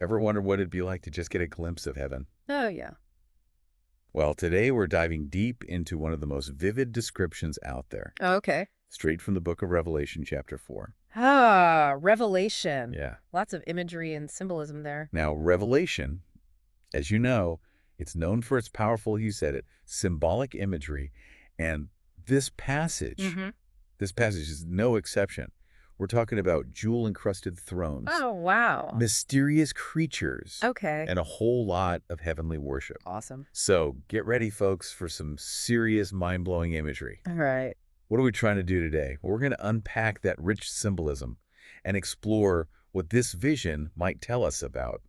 Ever wonder what it'd be like to just get a glimpse of heaven? Oh, yeah. Well, today we're diving deep into one of the most vivid descriptions out there, Oh, okay. straight from the book of Revelation, chapter 4. Ah, Revelation. Yeah. Lots of imagery and symbolism there. Now, Revelation, as you know, it's known for its powerful, you said it, symbolic imagery. And this passage, this passage is no exception. We're talking about jewel-encrusted thrones, Oh, wow. mysterious creatures, Okay. and a whole lot of heavenly worship. Awesome. So get ready, folks, for some serious, mind-blowing imagery. All right. What are we trying to do today? Well, we're going to unpack that rich symbolism and explore what this vision might tell us about,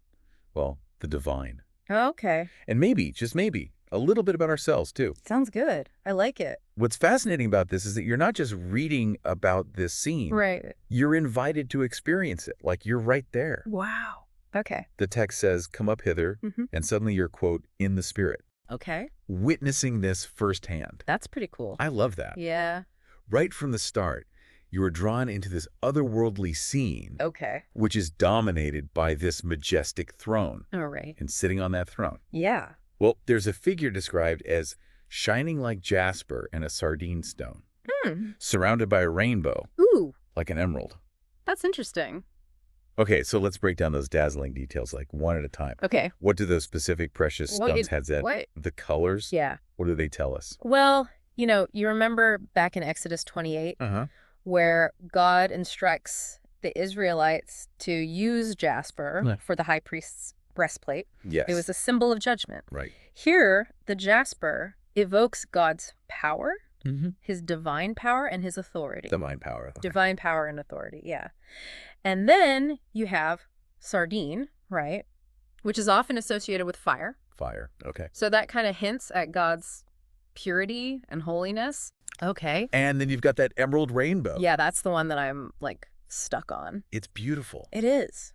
well, the divine. Okay. And maybe, just maybe, a little bit about ourselves, too. Sounds good. I like it. What's fascinating about this is that you're not just reading about this scene. Right. You're invited to experience it, like you're right there. Wow. Okay. The text says, come up hither, and suddenly you're, quote, in the spirit, Okay. witnessing this firsthand. That's pretty cool. I love that. Yeah. Right from the start, you are drawn into this otherworldly scene, Okay. which is dominated by this majestic throne. All right. And sitting on that throne, Yeah. well, there's a figure described as shining like jasper and a sardine stone, surrounded by a rainbow, Ooh, like an emerald. that's interesting. Okay, so let's break down those dazzling details, like one at a time. Okay. What do those specific precious Well, stones have? what? The colors? Yeah. What do they tell us? Well, you remember back in Exodus 28 Uh-huh. where God instructs the Israelites to use jasper for the high priest's breastplate. Yes. It was a symbol of judgment. Right. Here, the jasper evokes God's power, Mm-hmm. his divine power, and his authority. Divine power. Okay. Divine power and authority, yeah. And then you have sardine, right, which is often associated with fire. Fire. Okay. So that kind of hints at God's purity and holiness. Okay. And then you've got that emerald rainbow. Yeah, that's the one that I'm, stuck on. It's beautiful. It is.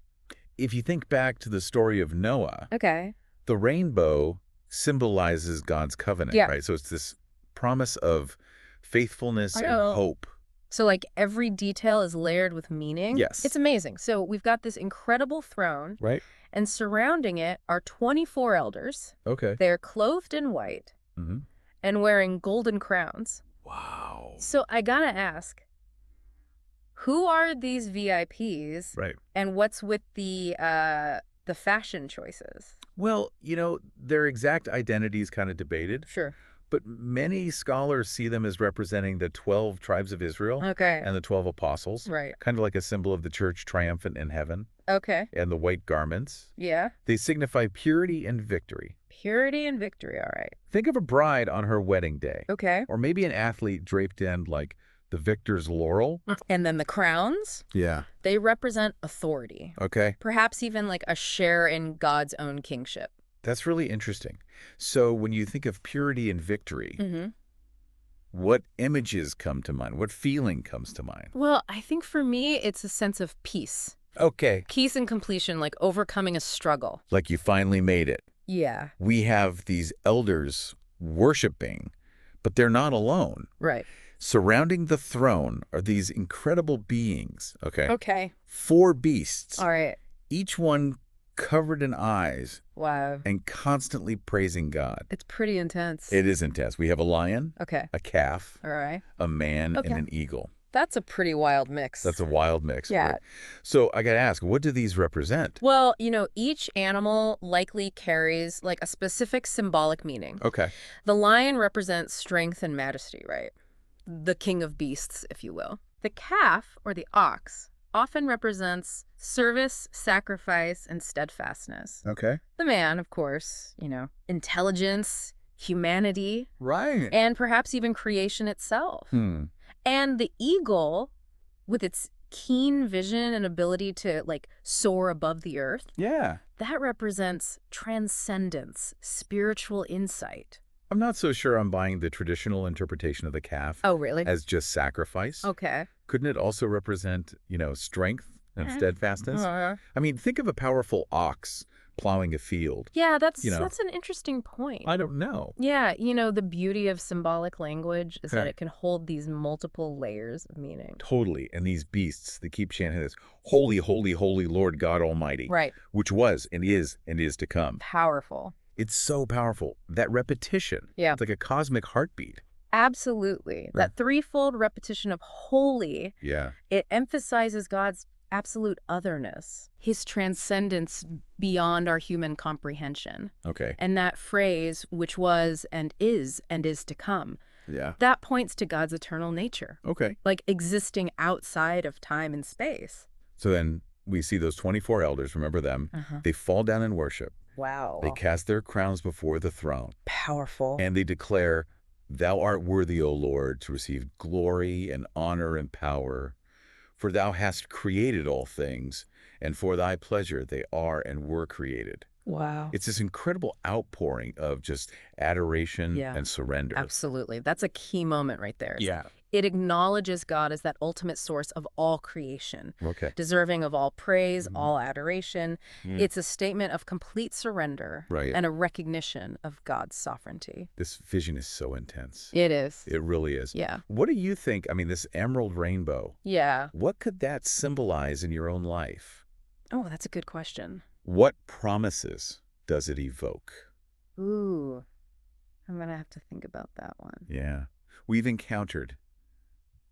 If you think back to the story of Noah, Okay. the rainbow symbolizes God's covenant, Yeah. right? So it's this promise of faithfulness and know. hope. So, every detail is layered with meaning. Yes. It's amazing. So we've got this incredible throne, Right? and surrounding it are 24 elders. Okay. They're clothed in white Mm-hmm. and wearing golden crowns. Wow. So I gotta ask, who are these VIPs, Right. and what's with the fashion choices? Well, their exact identity is kind of debated, Sure. but many scholars see them as representing the 12 tribes of Israel Okay. and the 12 apostles, Right. kind of like a symbol of the church triumphant in heaven. Okay. And the white garments, Yeah. they signify purity and victory. Purity and victory. All right. Think of a bride on her wedding day, Okay. or maybe an athlete draped in like the victor's laurel. And then the crowns, Yeah. they represent authority. Okay. Perhaps even a share in God's own kingship. That's really interesting. So when you think of purity and victory, Mm-hmm. what images come to mind? What feeling comes to mind? Well, I think for me, it's a sense of peace. Okay. Peace and completion, overcoming a struggle. Like you finally made it. Yeah. We have these elders worshiping, but they're not alone. Right. Surrounding the throne are these incredible beings, okay? Okay. 4 beasts, All right. each one covered in eyes Wow. and constantly praising God. It's pretty intense. It is intense. We have a lion, Okay. a calf, All right. a man, Okay. and an eagle. That's a pretty wild mix. That's a wild mix. Yeah. Right? So I got to ask, what do these represent? Well, each animal likely carries a specific symbolic meaning. Okay. The lion represents strength and majesty, right? The king of beasts, if you will. The calf, or the ox, often represents service, sacrifice, and steadfastness. Okay. The man, of course, intelligence, humanity, Right. and perhaps even creation itself. And the eagle, with its keen vision and ability to soar above the earth, Yeah. that represents transcendence, spiritual insight. I'm not so sure I'm buying the traditional interpretation of the calf Oh, really? as just sacrifice. Okay. Couldn't it also represent, strength and steadfastness? Uh-huh. I mean, think of a powerful ox plowing a field. Yeah, that's You know, that's an interesting point. I don't know. Yeah, the beauty of symbolic language is that it can hold these multiple layers of meaning. Totally. And these beasts, they keep chanting this, holy, holy, holy Lord God Almighty. Right. Which was and is to come. Powerful. It's so powerful. That repetition. Yeah. It's like a cosmic heartbeat. Absolutely. That threefold repetition of holy, Yeah. it emphasizes God's absolute otherness, his transcendence beyond our human comprehension. Okay. And that phrase, which was and is to come, Yeah. that points to God's eternal nature, Okay. like existing outside of time and space. So then we see those 24 elders, remember them, they fall down in worship. Wow. They cast their crowns before the throne. Powerful. And they declare, thou art worthy, O Lord, to receive glory and honor and power. For thou hast created all things, and for thy pleasure they are and were created. Wow. It's this incredible outpouring of just adoration and surrender. Absolutely. That's a key moment right there. Yeah. It acknowledges God as that ultimate source of all creation, Okay. deserving of all praise, all adoration. It's a statement of complete surrender and a recognition of God's sovereignty. This vision is so intense. It is. It really is. Yeah. What do you think? I mean, this emerald rainbow. Yeah. What could that symbolize in your own life? Oh, that's a good question. What promises does it evoke? Ooh, I'm going to have to think about that one. Yeah. We've encountered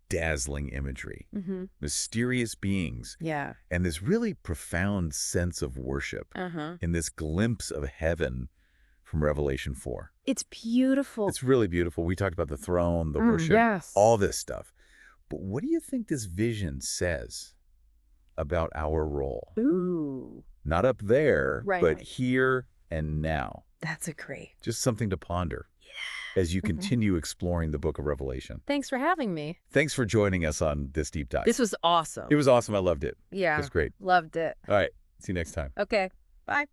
dazzling imagery, mysterious beings, and this really profound sense of worship in this glimpse of heaven from Revelation 4. It's beautiful. It's really beautiful. We talked about the throne, the worship, all this stuff. But what do you think this vision says about our role? Ooh. Not up there, Right. but here and now. That's a great. Just something to ponder as you continue exploring the book of Revelation. Thanks for having me. Thanks for joining us on this deep dive. This was awesome. It was awesome. I loved it. Yeah. It was great. Loved it. All right. See you next time. Okay. Bye.